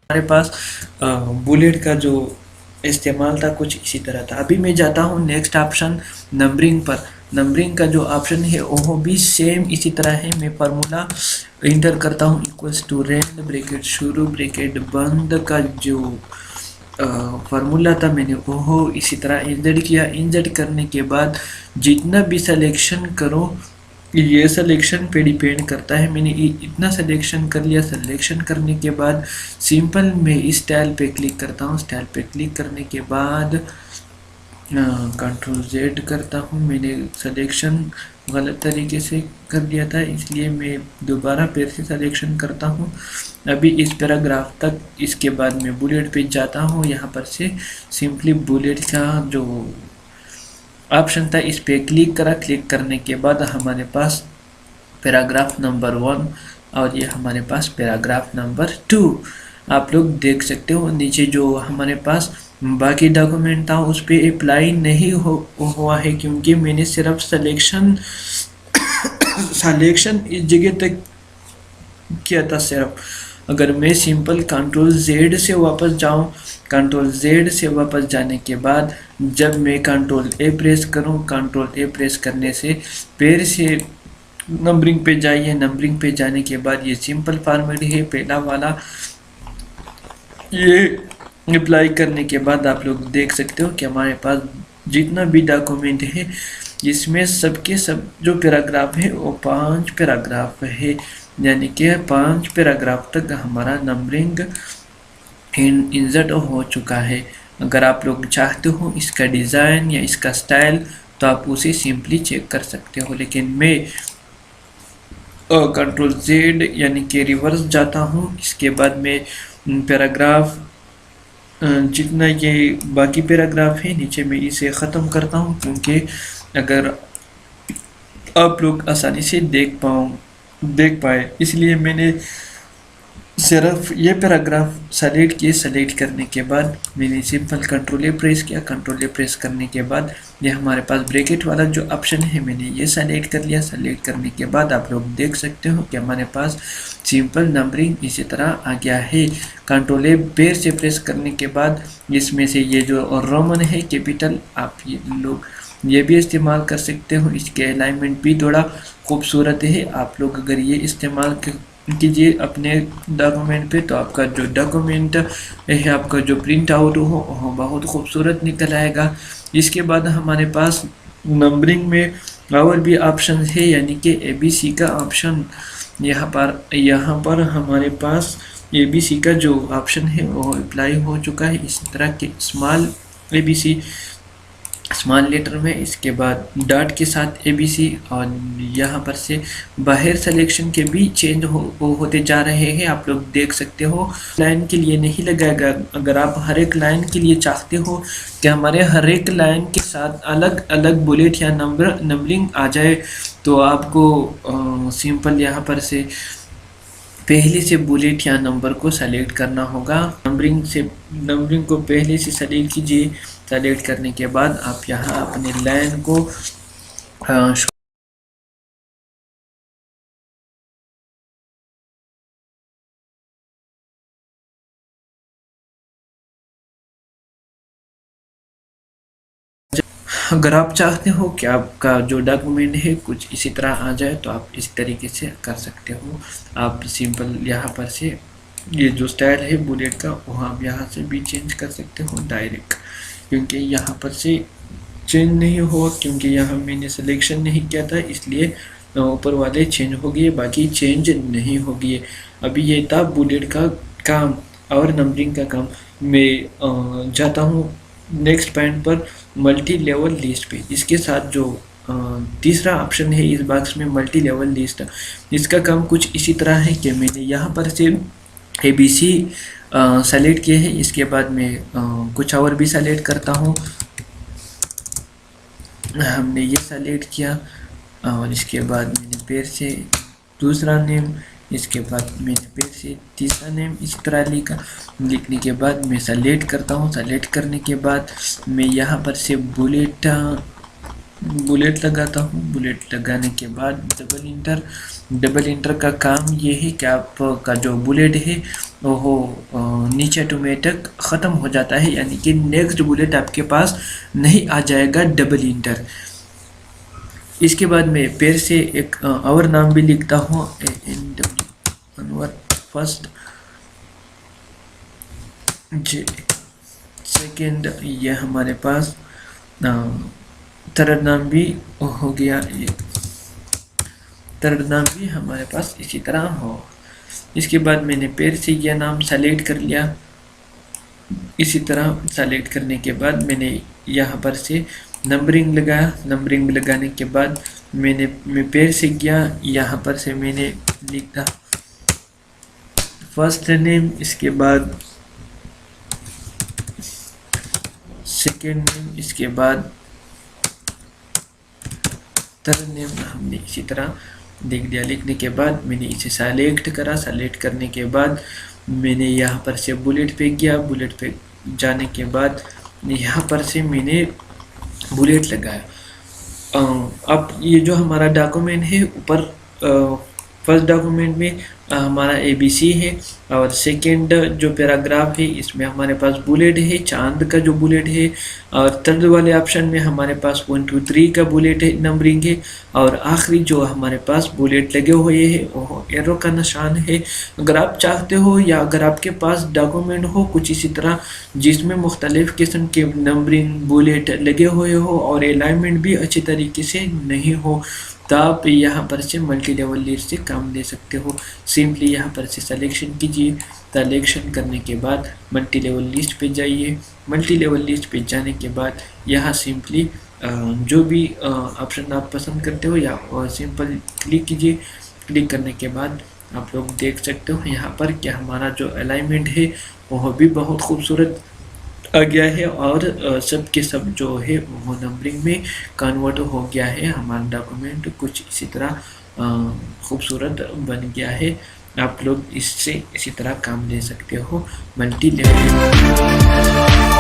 हमारे पास बुलेट का जो इस्तेमाल था कुछ इसी तरह था। अभी मैं जाता हूँ नेक्स्ट ऑप्शन नंबरिंग पर। नंबरिंग का जो ऑप्शन है वो भी सेम इसी तरह है। मैं फार्मूला इंटर करता हूँ इक्वल्स टू रेंड ब्रैकेट शुरू ब्रैकेट बंद का जो फार्मूला था मैंने वो इसी तरह इंजर्ट किया। इंजर्ट करने के बाद जितना भी सिलेक्शन करो ये सिलेक्शन पे डिपेंड करता है। मैंने इतना सिलेक्शन कर लिया। सिलेक्शन करने के बाद सिंपल मैं इस टाइल पे क्लिक करता हूँ। टाइल पे क्लिक करने के बाद कंट्रोल जेड करता हूँ। मैंने सिलेक्शन गलत तरीके से कर दिया था इसलिए मैं दोबारा फिर से सिलेक्शन करता हूँ अभी इस पैराग्राफ तक। इसके बाद मैं बुलेट पे जाता हूँ। यहाँ पर से सिंपली बुलेट का जो ऑप्शन था इस पे क्लिक करा। क्लिक करने के बाद हमारे पास पैराग्राफ नंबर 1 और ये हमारे पास पैराग्राफ नंबर 2 आप लोग देख सकते हो। नीचे जो हमारे पास बाकी डॉक्यूमेंट था उस पर अप्लाई नहीं हुआ है क्योंकि मैंने सिर्फ सिलेक्शन इस जगह तक किया था सिर्फ। अगर मैं सिंपल कंट्रोल जेड से वापस जाऊं, कंट्रोल जेड से वापस जाने के बाद जब मैं कंट्रोल ए प्रेस करूं, कंट्रोल ए प्रेस करने से फिर से नंबरिंग पे जाइए। नंबरिंग पे जाने के बाद ये सिंपल फॉर्मेट है पहला वाला। ये अप्लाई करने के बाद आप लोग देख सकते हो कि हमारे पास जितना भी डॉक्यूमेंट है इसमें सबके सब जो पैराग्राफ है वो 5 पैराग्राफ है, यानी कि 5 पैराग्राफ तक हमारा नंबरिंग इंसर्ट हो चुका है। अगर आप लोग चाहते हो इसका डिज़ाइन या इसका स्टाइल तो आप उसे सिंपली चेक कर सकते हो, लेकिन मैं कंट्रोल जेड यानी कि रिवर्स जाता हूँ। इसके बाद मैं पैराग्राफ जितना ये बाकी पैराग्राफ है नीचे मैं इसे ख़त्म करता हूँ क्योंकि अगर आप लोग आसानी से देख पाए इसलिए मैंने सिर्फ ये पैराग्राफ सेलेक्ट किए। सेलेक्ट करने के बाद मैंने सिंपल कंट्रोल ए प्रेस किया। कंट्रोल ए प्रेस करने के बाद ये हमारे पास ब्रैकेट वाला जो ऑप्शन है मैंने ये सेलेक्ट कर लिया। सेलेक्ट करने के बाद आप लोग देख सकते हो कि हमारे पास सिंपल नंबरिंग इसी तरह आ गया है। कंट्रोल ए फिर से प्रेस करने के बाद इसमें से ये जो रोमन है कैपिटल आप ये लोग ये भी इस्तेमाल कर सकते हो। इसके अलाइनमेंट भी थोड़ा खूबसूरत है। आप लोग अगर ये इस्तेमाल कीजिए अपने डॉक्यूमेंट पे तो आपका जो डॉक्यूमेंट है आपका जो प्रिंट आउट हो बहुत खूबसूरत निकल आएगा। इसके बाद हमारे पास नंबरिंग में और भी ऑप्शन है, यानी कि ABC का ऑप्शन यहाँ पर हमारे पास ABC का जो ऑप्शन है वो अप्लाई हो चुका है। इस तरह के स्मॉल ABC स्मॉल लेटर में, इसके बाद डॉट के साथ ABC और यहाँ पर से बाहर सिलेक्शन के भी चेंज होते जा रहे हैं। आप लोग देख सकते हो लाइन के लिए नहीं लगाएगा। अगर आप हर एक लाइन के लिए चाहते हो कि हमारे हर एक लाइन के साथ अलग अलग बुलेट या नंबरिंग आ जाए तो आपको सिंपल यहाँ पर से पहले से बुलेट या नंबर को सेलेक्ट करना होगा। नंबरिंग को पहले से सेलेक्ट कीजिए। सेलेक्ट करने के बाद आप यहाँ अपने लाइन को अगर आप चाहते हो कि आपका जो डॉक्यूमेंट है कुछ इसी तरह आ जाए तो आप इस तरीके से कर सकते हो। आप सिंपल यहाँ पर से ये जो स्टाइल है बुलेट का वो आप यहाँ से भी चेंज कर सकते हो डायरेक्ट, क्योंकि यहाँ पर से चेंज नहीं हुआ क्योंकि यहाँ मैंने सिलेक्शन नहीं किया था इसलिए ऊपर वाले चेंज हो गए, बाकी चेंज नहीं हो गए। अभी ये था बुलेट का काम और नंबरिंग का काम। मैं जाता हूँ नेक्स्ट पॉइंट पर मल्टी लेवल लिस्ट पे। इसके साथ जो तीसरा ऑप्शन है इस बॉक्स में मल्टी लेवल लिस्ट, इसका काम कुछ इसी तरह है कि मैंने यहाँ पर से ABC सेलेक्ट किए हैं। इसके बाद मैं कुछ और भी सेलेक्ट करता हूँ। हमने ये सेलेक्ट किया और इसके बाद मैंने फिर से दूसरा नेम, इसके बाद मैंने फिर से तीसरा नेम इस तरह लिखने के बाद मैं सेलेक्ट करता हूँ। सेलेक्ट करने के बाद मैं यहाँ पर से बुलेट बुलेट लगाता हूँ। बुलेट लगाने के बाद डबल इंटर का काम ये है कि आपका जो बुलेट है वो नीचे ऑटोमेटिक ख़त्म हो जाता है, यानी कि नेक्स्ट बुलेट आपके पास नहीं आ जाएगा डबल इंटर। इसके बाद मैं पेड़ से एक और नाम भी लिखता हूँ, अनवर फर्स्ट जे सेकेंड, ये हमारे पास थर्ड नाम भी हो गया, ये थर्ड नाम भी हमारे पास इसी तरह हो। इसके बाद मैंने पेड़ से यह नाम सेलेक्ट कर लिया। इसी तरह सेलेक्ट करने के बाद मैंने यहाँ पर से नंबरिंग लगाया। नंबरिंग लगाने के बाद मैं पेड़ से गया, यहाँ पर से मैंने लिखा फर्स्ट नेम, इसके बाद सेकेंड नेम, इसके बाद थर्ड नेम हमने इसी तरह लिख दिया। लिखने के बाद मैंने इसे सेलेक्ट करा। सेलेक्ट करने के बाद मैंने यहाँ पर से बुलेट पे गया। बुलेट पे जाने के बाद यहाँ पर से मैंने बुलेट लगाया। अब ये जो हमारा डॉक्यूमेंट है, ऊपर फर्स्ट डॉक्यूमेंट में हमारा ABC है और सेकंड जो पैराग्राफ है इसमें हमारे पास बुलेट है, चांद का जो बुलेट है, और थर्ड वाले ऑप्शन में हमारे पास 1 2 3 का बुलेट है, नंबरिंग है, और आखिरी जो हमारे पास बुलेट लगे हुए हैं वो एरो का निशान है। अगर आप चाहते हो या अगर आपके पास डॉक्यूमेंट हो कुछ इसी तरह जिसमें मुख्तलिफ किस्म के नंबरिंग बुलेट लगे हुए हो और अलाइनमेंट भी अच्छी तरीके से नहीं हो, तो आप यहाँ पर से मल्टी लेवल लिस्ट से काम ले सकते हो। सिंपली यहाँ पर से सिलेक्शन कीजिए। सिलेक्शन करने के बाद मल्टी लेवल लिस्ट पे जाइए। मल्टी लेवल लिस्ट पे जाने के बाद यहाँ सिंपली जो भी ऑप्शन आप पसंद करते हो या सिंपल क्लिक कीजिए। क्लिक करने के बाद आप लोग देख सकते हो यहाँ पर कि हमारा जो अलाइनमेंट है वो भी बहुत खूबसूरत आ गया है और सब के सब जो है वो नंबरिंग में कन्वर्ट हो गया है। हमारा डॉक्यूमेंट कुछ इसी तरह खूबसूरत बन गया है। आप लोग इससे इसी तरह काम ले सकते हो मल्टी लेवल।